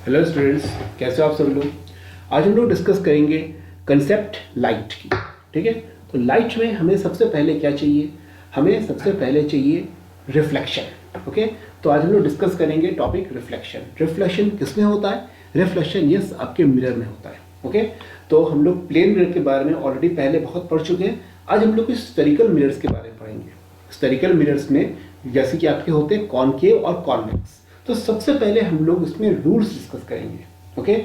Hello students, कैसे हो आप सब लोग। आज हम लोग डिस्कस करेंगे कंसेप्ट लाइट की। ठीक है, तो लाइट में हमें सबसे पहले क्या चाहिए, हमें सबसे पहले चाहिए रिफ्लेक्शन। ओके, तो आज हम लोग डिस्कस करेंगे टॉपिक रिफ्लेक्शन। रिफ्लेक्शन किसमें होता है? रिफ्लेक्शन यस आपके मिरर में होता है। ओके, तो हम लोग प्लेन मिरर के बारे में ऑलरेडी पहले बहुत पढ़ चुके हैं। आज हम लोग स्फेरिकल मिरर्स के बारे में पढ़ेंगे। स्फेरिकल मिरर्स में जैसे कि आपके होते हैं कॉनकेव और कॉन्वेक्स। तो सबसे पहले हम लोग इसमें रूल्स डिस्कस करेंगे। ओके,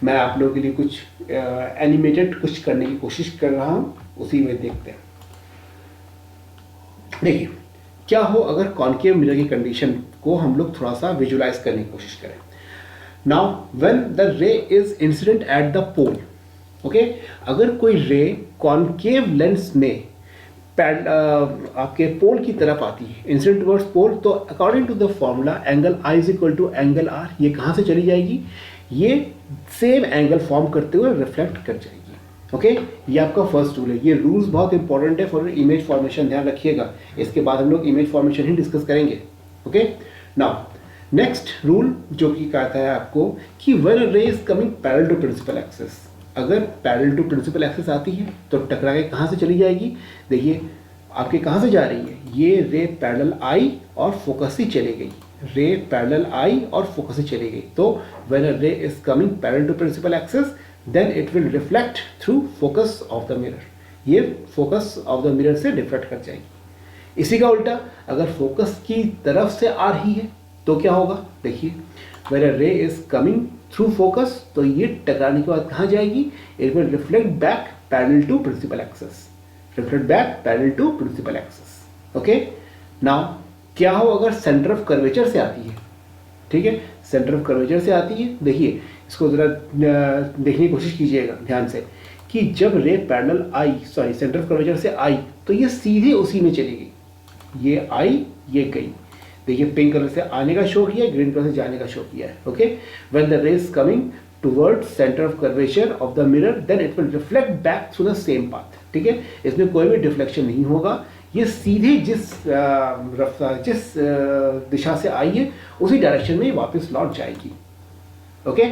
मैं आप लोगों के लिए कुछ एनिमेटेड कुछ करने की कोशिश कर रहा हूँ, उसी में देखते हैं। देखिए क्या हो अगर कॉनकेव मिरर की कंडीशन को हम लोग थोड़ा सा विजुलाइज करने की कोशिश करें। Now when the ray is incident at the pole, okay, अगर कोई रे कॉनकेव लेंस में आपके पोल की तरफ आती है, इंसिडेंट टुवर्ड्स पोल, तो according to the formula angle I is equal to angle R, ये कहाँ से चली जाएगी? ये सेम एंगल फॉर्म करते हुए रिफ्लेक्ट कर जाएगी। ओके, ये आपका फर्स्ट रूल है। ये रूल्स बहुत इंपॉर्टेंट है फॉर इमेज फॉर्मेशन, ध्यान रखिएगा। इसके बाद हम लोग इमेज फॉर्मेशन ही डिस्कस करेंगे। ओके, नाउ नेक्स्ट रूल जो कि कहता है आपको कि when ray is coming parallel to principal axis, अगर पैरेलल टू प्रिंसिपल एक्सिस आती है तो टकरा के कहाँ से चली जाएगी? देखिए आपके कहाँ से जा रही है, ये रे पैरेलल आई और फोकस से चली गई, रे पैरेलल आई और फोकस से चली गई। तो when a ray is coming parallel to principal axis then it will reflect through focus of the mirror, ये फोकस ऑफ द मिरर से रिफ्लेक्ट कर जाएगी। इसी का उल्टा अगर फोकस की तरफ से आ रही है तो क्या होगा? देखिए when a ray is coming through focus, तो ये टकराने के बाद कहाँ जाएगी? It will reflect back parallel to principal axis, reflect back parallel to principal axis. Okay, now क्या हो अगर सेंटर ऑफ कर्वेचर से आती है? ठीक है, सेंटर ऑफ कर्वेचर से आती है। देखिए इसको जरा देखने की कोशिश कीजिएगा ध्यान से कि जब ray parallel I, sorry centre of curvature से आई तो ये सीधे उसी में चली गई, ये आई ये गई। देखिए पिंक कलर से आने का शो किया है, ग्रीन कलर से जाने का शो किया है। Okay, when the ray is coming towards centre of curvature of the mirror then it will reflect back through the same path. ठीक है, इसमें कोई भी डिफ्लेक्शन नहीं होगा, ये सीधे जिस दिशा से आई है उसी डायरेक्शन में वापस लौट जाएगी। ओके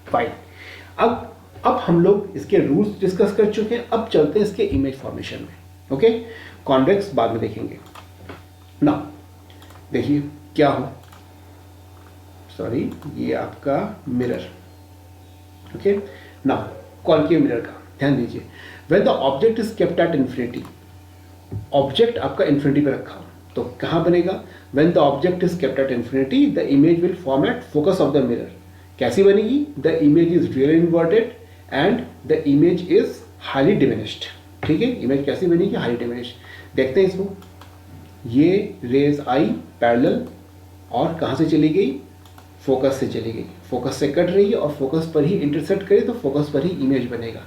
फाइन, अब हम लोग इसके रूल्स डिस्कस कर चुके हैं, अब चलते हैं इसके इमेज फॉर्मेशन में। ओके, कॉन्वेक्स बाद में देखेंगे। ना देखिए क्या हो, सॉरी ये आपका mirror. Okay, now concave mirror का ध्यान दीजिए। When the object is kept at infinity, object आपका इन्फिनिटी पे रखा हो तो कहाँ बनेगा? When the object is kept at infinity the image will form at focus of the mirror. कैसी बनेगी? The image is really inverted and the image is highly diminished. ठीक है, इमेज कैसी बनेगी? Highly diminished. देखते हैं इसको, ये रेज आई पैरेलल और कहाँ से चली गई? फोकस से चली गई, फोकस से कट रही है और फोकस पर ही इंटरसेक्ट करे तो फोकस पर ही इमेज बनेगा।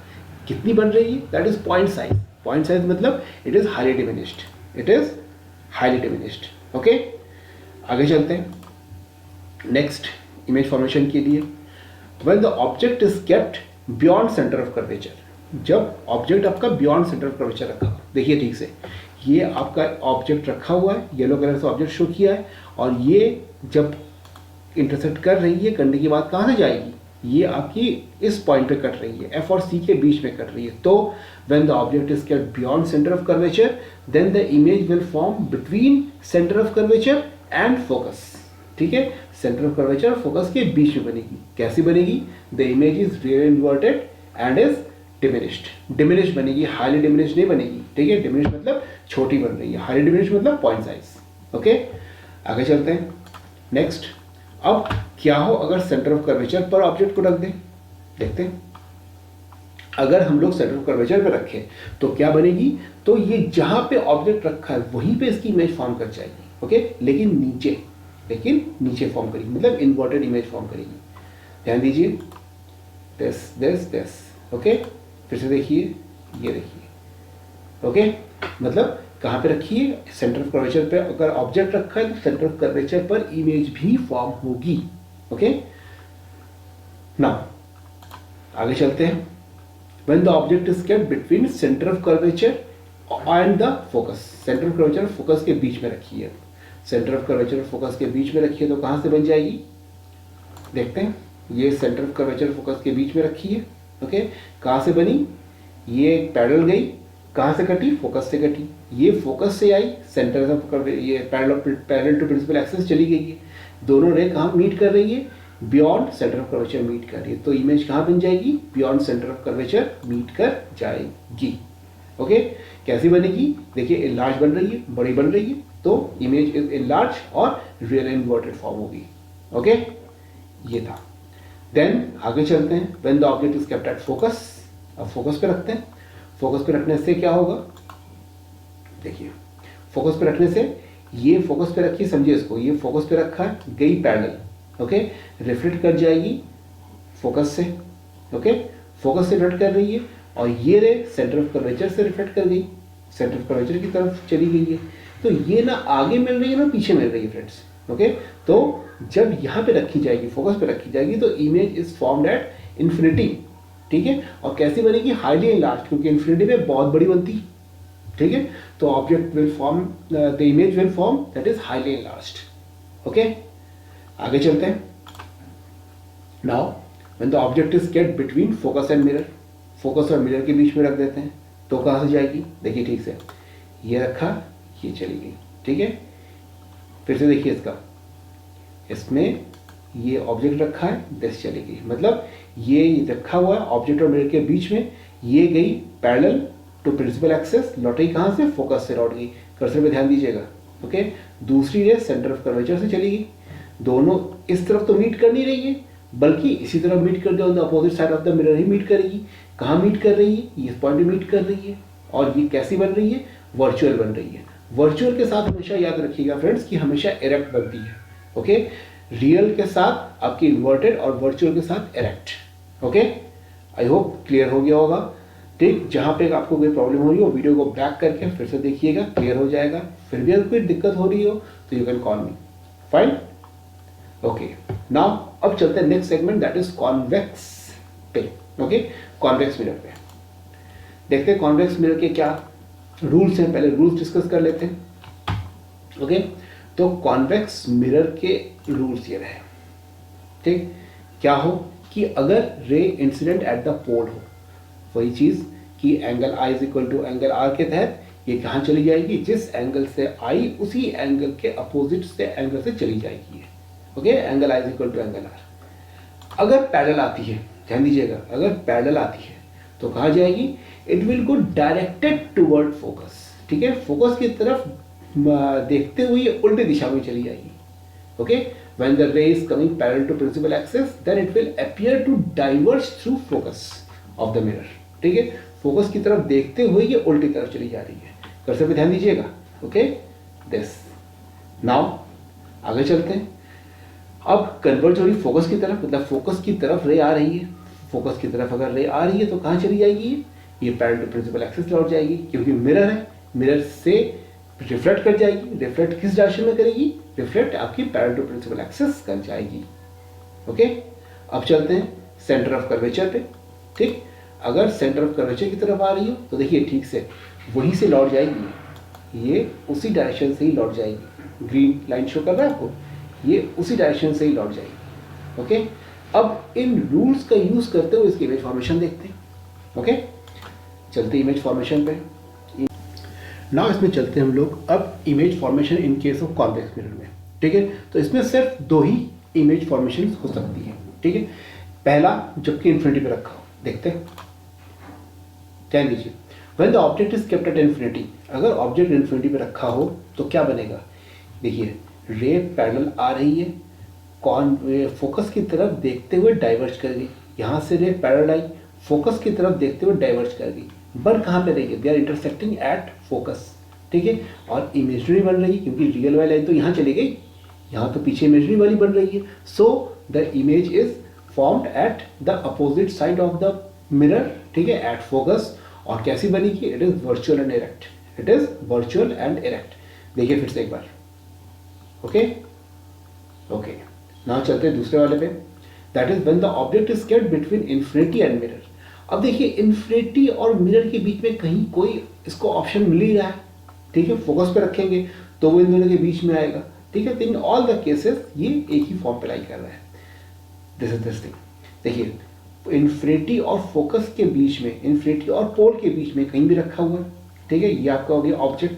कितनी बन रही है? That is point size. Point size मतलब it is highly diminished, it is highly diminished. Okay, आगे चलते हैं नेक्स्ट इमेज फॉर्मेशन के लिए। When the object is kept beyond centre of curvature, जब ऑब्जेक्ट आपका बियॉन्ड सेंटर ऑफ कर्वेचर रखा हो, देखिए ठीक से, ये आपका ऑब्जेक्ट रखा हुआ है, येलो कलर से ऑब्जेक्ट शो किया है, और ये जब इंटरसेक्ट कर रही है, करने के बाद कहाँ से जाएगी? ये आपकी इस पॉइंट पे कट रही है, एफ और सी के बीच में कट रही है। तो when the object is kept beyond centre of curvature then the image will form between centre of curvature and focus. ठीक है, सेंटर ऑफ कर्वेचर और फोकस के बीच में बनेगी। कैसी बनेगी? The image is really inverted and is diminished. Diminished बनेगी, हाईली डिमिनिश्ड नहीं बनेगी। ठीक है, डिमिनिश्ड मतलब छोटी बन रही है, हाईली डिमिनिश्ड मतलब पॉइंट साइज। ओके, आगे चलते हैं नेक्स्ट। अब क्या हो अगर सेंटर ऑफ कर्वेचर पर ऑब्जेक्ट को रख दें? देखते हैं, अगर हम लोग सेंटर ऑफ कर्वेचर पे रखें तो क्या बनेगी? तो ये जहां पे ऑब्जेक्ट रखा है वहीं पे इसकी इमेज फॉर्म कर जाएगी। ओके, लेकिन नीचे फॉर्म करेगी, मतलब इन्वर्टेड इमेज फॉर्म करेगी। ध्यान दीजिए, दिस दिस दिस। ओके, फिर से देखिए, ये देखिए। ओके, मतलब कहाँ पे रखी है? सेंटर ऑफ कर्वेचर पे अगर ऑब्जेक्ट रखा है तो सेंटर ऑफ कर्वेचर पर इमेज भी फॉर्म होगी। ओके, नाउ आगे चलते हैं। When the object is kept between centre of curvature and the focus, centre of curvature focus के बीच में रखी है, सेंटर ऑफ कर्वेचर फोकस के बीच में रखी है तो कहाँ से बन जाएगी? देखते हैं, ये सेंटर ऑफ कर्वेचर फोकस के बीच में रखी है। ओके, कहाँ से बनी, ये पैरेलल गई, कहाँ से कटी, फोकस से कटी, ये फोकस से आई, सेंटर ऑफ ये पैरेलल टू प्रिंसिपल एक्सिस चली गई है। दोनों रे कहाँ मीट कर रही है, beyond centre of curvature meet कर रही है। तो इमेज कहाँ बन जाएगी, beyond centre of curvature meet कर जाएगी। ओके, कैसी बनेगी, देखिए इनलार्ज बन रही है, बड़ी बन रही है, तो इमेज इज इनलार्ज और रियल इन्वर्टेड फॉर्म होगी। ओके, ये था। देन आगे चलते हैं, when the object is kept at focus. अब फोकस पे रखते हैं, फोकस पे रखने से क्या होगा, देखिए फोकस पे रखने से, ये फोकस पे रखी, समझिए इसको, ये फोकस पे रखा है, गई पैरेलल, ओके, रिफ्लेक्ट कर जाएगी फोकस से। ओके, फोकस से रिफ्लेक्ट कर रही है और ये रे सेंटर ऑफ कर्वेचर से रिफ्लेक्ट कर गई, सेंटर ऑफ कर्वेचर की तरफ चली गई है। तो ये ना आगे मिल रही है ना पीछे मिल रही है फ्रेंड्स। ओके, तो जब यहाँ पे रखी जाएगी, फोकस पे रखी जाएगी, तो image is formed at infinity. ठीक है, और कैसी बनेगी, हाईली एनलार्ज्ड, क्योंकि इन्फिनिटी में बहुत बड़ी बनती है। ठीक है, तो object will form, the image will form that is highly enlarged. Okay, आगे चलते हैं। Now when the object is kept between focus and mirror, focus और मिरर के बीच में रख देते हैं, तो कहाँ से जाएगी, देखिए ठीक से, ये रखा, ये चली गई। ठीक है, फिर से देखिए इसका, इसमें ये ऑब्जेक्ट रखा है, दिस चली गई, मतलब ये रखा हुआ है ऑब्जेक्ट और मिरर के बीच में, ये गई पैरेलल टू प्रिंसिपल एक्सिस, लौटी कहाँ से, फोकस से लौट गई। कर्सर पे ध्यान दीजिएगा। ओके, दूसरी रे सेंटर ऑफ कर्वेचर से चली गई। दोनों इस तरफ तो मीट कर नहीं रही है, बल्कि इसी तरफ मीट कर दो, opposite side of the mirror ही मीट करेगी। कहाँ मीट कर रही है, ये पॉइंट मीट कर रही है, और ये कैसी बन रही है, वर्चुअल बन रही है। वर्चुअल के साथ हमेशा याद रखिएगा फ्रेंड्स कि हमेशा इरेक्ट बनती है। ओके, रियल के साथ आपकी इन्वर्टेड और वर्चुअल के साथ erect. Okay, I hope clear हो गया होगा। ठीक, जहाँ पे आपको कोई प्रॉब्लम हो रही हो, वीडियो को बैक करके फिर से देखिएगा, क्लियर हो जाएगा। फिर भी अगर कोई दिक्कत हो रही हो तो you can call me. Fine, okay. Now अब चलते हैं next segment, that is convex पे। ओके, कॉन्वेक्स मिरर पे देखते हैं कॉन्वेक्स मिरर के क्या रूल्स हैं। पहले रूल्स डिस्कस कर लेते हैं। ओके, तो कॉन्वेक्स मिरर के रूल्स ये रहे। ठीक, क्या हो कि अगर रे इंसिडेंट एट द पोल हो, वही चीज कि angle I is equal to angle r के तहत ये कहाँ चली जाएगी, जिस एंगल से आई उसी एंगल के अपोजिट से एंगल से चली जाएगी। Okay, angle I is equal to angle r. अगर पैरेलल आती है, ध्यान दीजिएगा, अगर पैरेलल आती है तो कहाँ जाएगी, it will go directed toward focus. ठीक है, फोकस की तरफ देखते हुए ये उल्टी दिशा में चली जाएगी। Okay, when the ray is coming parallel to principal axis, then it will appear to diverge through focus of the mirror. ठीक है, फोकस की तरफ देखते हुए ये उल्टी तरफ चली जा रही है। कर्सर पे ध्यान दीजिएगा। Okay, this. नाउ आगे चलते हैं। अब कन्वर्ज हो रही फोकस की तरफ, मतलब फोकस की तरफ रे आ रही है। फोकस की तरफ अगर रे आ रही है तो कहाँ चली जाएगी, ये पैरेलल टू प्रिंसिपल एक्सिस लौट जाएगी, क्योंकि मिरर है, मिरर से रिफ्लेक्ट कर जाएगी। रिफ्लेक्ट किस डायरेक्शन में करेगी, रिफ्लेक्ट आपकी पैरेलल टू प्रिंसिपल एक्सिस कर जाएगी। ओके, अब चलते हैं सेंटर ऑफ कर्वेचर पे। ठीक, अगर सेंटर ऑफ कर्वेचर की तरफ आ रही हो तो देखिए ठीक से वहीं से लौट जाएगी, ये उसी डायरेक्शन से ही लौट जाएगी। ग्रीन लाइन शो कर रहा है आपको, ये उसी डायरेक्शन से ही लौट जाएगी। ओके, अब इन रूल्स का यूज करते हुए इसकी इमेज फॉर्मेशन देखते हैं। ओके, चलते इमेज फॉर्मेशन पे। नाउ इसमें चलते हैं हम लोग अब image formation in case of convex mirror में। ठीक है, तो इसमें सिर्फ दो ही इमेज फॉर्मेशन हो सकती है। ठीक है, पहला जबकि इन्फिनिटी पे रखा हो, देखते हैं, ध्यान दीजिए। When the object is kept at infinity, अगर ऑब्जेक्ट इन्फिनिटी पे रखा हो तो क्या बनेगा, देखिए रे पैरेलल आ रही है, फोकस की तरफ देखते हुए डाइवर्ज कर गई। यहाँ से रे पैरेलल आई, फोकस की तरफ देखते हुए डाइवर्ज कर गई। बन कहाँ पे रही है, they are intersecting at focus. ठीक है, और इमेजनरी बन रही है क्योंकि रियल वाली लाइन तो यहाँ चली गई, यहाँ तो पीछे इमेजनरी वाली बन रही है। So the image is formed at the opposite side of the mirror. ठीक है, एट फोकस। और कैसी बनेगी, it is virtual and erect. It is virtual and erect. देखिए फिर से एक बार। ओके, ओके, नाउ चलते हैं दूसरे वाले पे, that is when the object is kept between infinity and mirror. अब देखिए इन्फिनिटी और मिरर के बीच में कहीं कोई इसको ऑप्शन मिल ही रहा है। ठीक है, फोकस पे रखेंगे तो वो इन दोनों के बीच में आएगा। ठीक है, तो इन ऑल द केसेस ये एक ही फॉर्म पे लाई कर रहा है। This is this thing. देखिए इन्फिनिटी और फोकस के बीच में, इन्फिनिटी और पोल के बीच में कहीं भी रखा हुआ है, ठीक है। ये आपका हो गया ऑब्जेक्ट।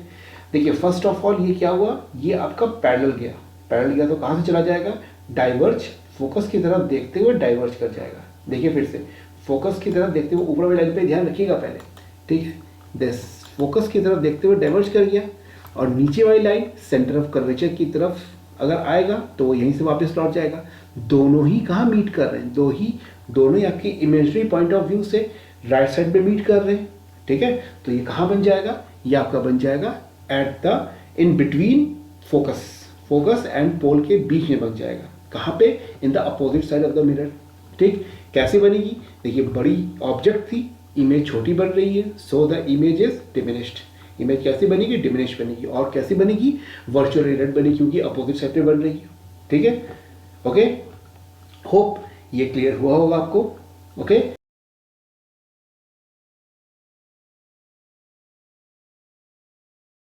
देखिए फर्स्ट ऑफ ऑल ये क्या हुआ, ये आपका पैरेलल गया, पैरेलल गया तो कहाँ से चला जाएगा, डाइवर्ज, फोकस की तरफ देखते हुए डाइवर्ज कर जाएगा। देखिए फिर से फोकस की तरफ देखते हुए, ऊपर वाली लाइन पे ध्यान रखिएगा पहले, ठीक है। दिस फोकस की तरफ देखते हुए डाइवर्ज कर गया, और नीचे वाली लाइन सेंटर ऑफ कर्वेचर की तरफ अगर आएगा तो वो यहीं से वापस लौट जाएगा। दोनों ही कहाँ मीट कर रहे हैं, दोनों ही आपकी इमेजरी पॉइंट ऑफ व्यू से राइट साइड पे मीट कर रहे हैं, ठीक है। तो ये कहाँ बन जाएगा, ये आपका बन जाएगा at the in between focus and pole के बीच में बन जाएगा। कहाँ पे, in the opposite side of the mirror, ठीक। कैसे बनेगी, देखिए बड़ी ऑब्जेक्ट थी, इमेज छोटी बन रही है, so the image is diminished. Image कैसे बनेगी, डिमिनिश बनेगी। और कैसे बनेगी, वर्चुअल रिलेटेड बनेगी, क्योंकि अपोजिट साइड पे बन रही है, ठीक है। ओके, होप ये क्लियर हुआ होगा आपको। ओके